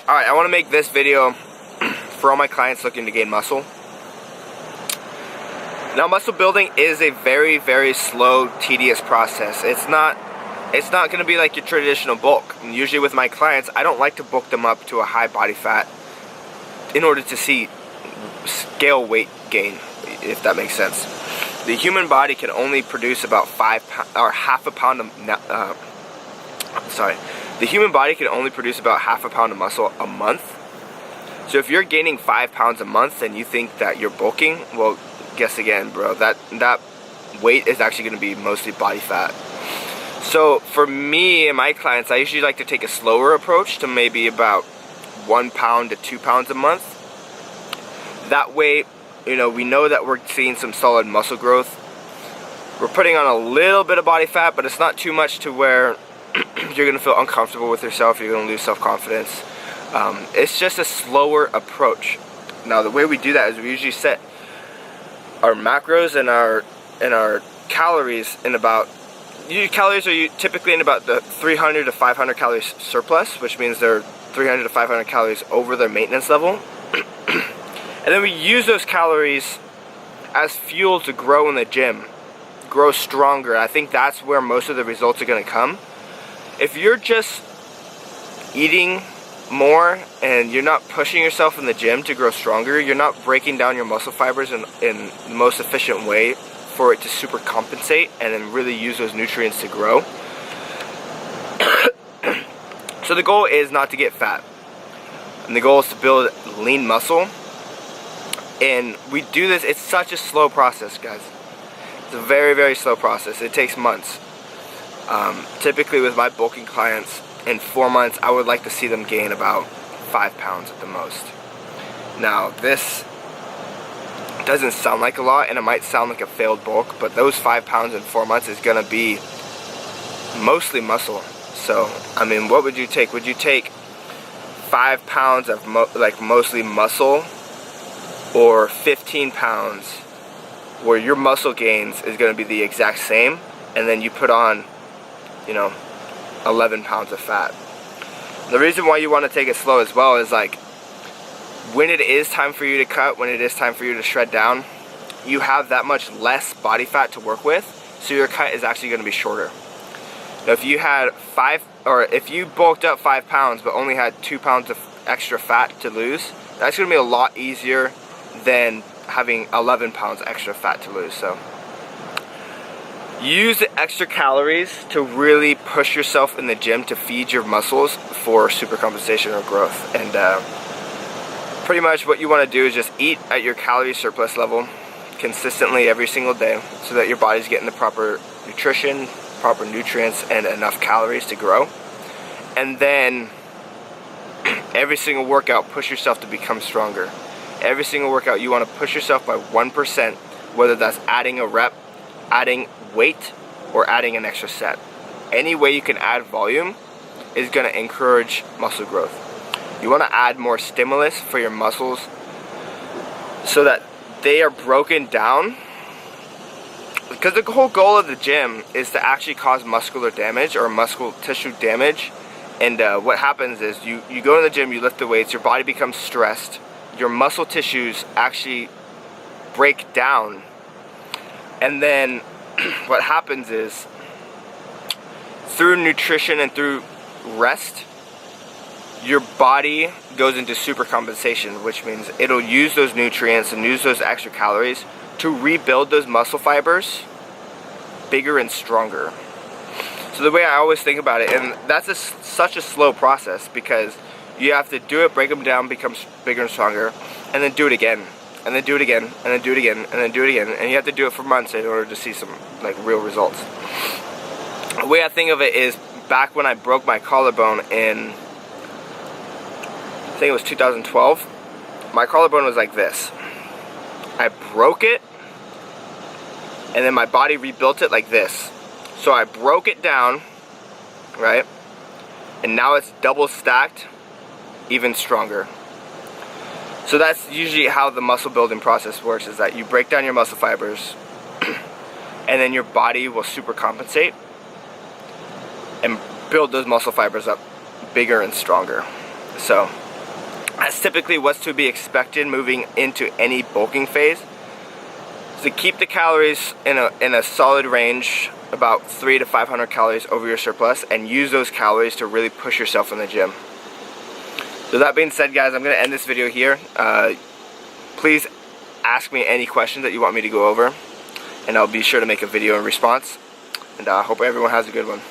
Alright, I want to make this video for all my clients looking to gain muscle. Now, muscle building is a very, very slow, tedious process. It's not going to be like your traditional bulk. And usually with my clients, I don't like to bulk them up to a high body fat in order to see scale weight gain, if that makes sense. The human body can only produce about half a pound of the human body can only produce about half a pound of muscle a month. So if you're gaining 5 pounds a month and you think that you're bulking, well, guess again, bro. That weight is actually going to be mostly body fat. So for me and my clients, I usually like to take a slower approach to maybe about 1 pound to 2 pounds a month. That way, you know, we know that we're seeing some solid muscle growth. We're putting on a little bit of body fat, but it's not too much to where you're going to feel uncomfortable with yourself. You're going to lose self-confidence. It's just a slower approach. Now, the way we do that is we usually set our macros and our calories in about. Calories are typically in about the 300 to 500 calories surplus, which means they're 300 to 500 calories over their maintenance level. And then we use those calories as fuel to grow in the gym, grow stronger. I think that's where most of the results are going to come. If you're just eating more and you're not pushing yourself in the gym to grow stronger, you're not breaking down your muscle fibers in the most efficient way for it to super compensate and then really use those nutrients to grow. So the goal is not to get fat, and the goal is to build lean muscle. And we do this, it's such a slow process, guys. It's a very, very slow process. It takes months. Typically with my bulking clients, in 4 months, I would like to see them gain about 5 pounds at the most. Now, this doesn't sound like a lot, and it might sound like a failed bulk, but those 5 pounds in 4 months is going to be mostly muscle. So, I mean, what would you take? Would you take 5 pounds of mostly muscle, or 15 pounds where your muscle gains is going to be the exact same, and then you put on, 11 pounds of fat? The reason why you want to take it slow as well is like, when it is time for you to cut, when it is time for you to shred down, you have that much less body fat to work with, so your cut is actually going to be shorter. Now, if you had if you bulked up 5 pounds but only had 2 pounds of extra fat to lose, that's going to be a lot easier than having 11 pounds extra fat to lose. So use the extra calories to really push yourself in the gym to feed your muscles for super compensation or growth. And pretty much what you want to do is just eat at your calorie surplus level consistently every single day, so that your body's getting the proper nutrition, proper nutrients, and enough calories to grow. And then every single workout, push yourself to become stronger. Every single workout, you want to push yourself by 1%, whether that's adding a rep, adding weight, or adding an extra set. Any way you can add volume is going to encourage muscle growth. You want to add more stimulus for your muscles so that they are broken down, because the whole goal of the gym is to actually cause muscular damage or muscle tissue damage. And what happens is you go to the gym, you lift the weights, your body becomes stressed, your muscle tissues actually break down, and then what happens is, through nutrition and through rest, your body goes into super compensation, which means it'll use those nutrients and use those extra calories to rebuild those muscle fibers bigger and stronger. So the way I always think about it, and that's such a slow process, because you have to do it, break them down, become bigger and stronger, and then do it again, and then do it again, and then do it again, and then do it again, and you have to do it for months in order to see some real results. The way I think of it is, back when I broke my collarbone in, I think it was 2012, my collarbone was like this. I broke it, and then my body rebuilt it like this. So I broke it down, right? And now it's double stacked, even stronger. So that's usually how the muscle building process works, is that you break down your muscle fibers and then your body will super compensate and build those muscle fibers up bigger and stronger. So That's typically what's to be expected moving into any bulking phase. So keep the calories in a solid range, about 300 to 500 calories over your surplus, and use those calories to really push yourself in the gym. So that being said, guys, I'm going to end this video here. Please ask me any questions that you want me to go over, and I'll be sure to make a video in response. And I hope everyone has a good one.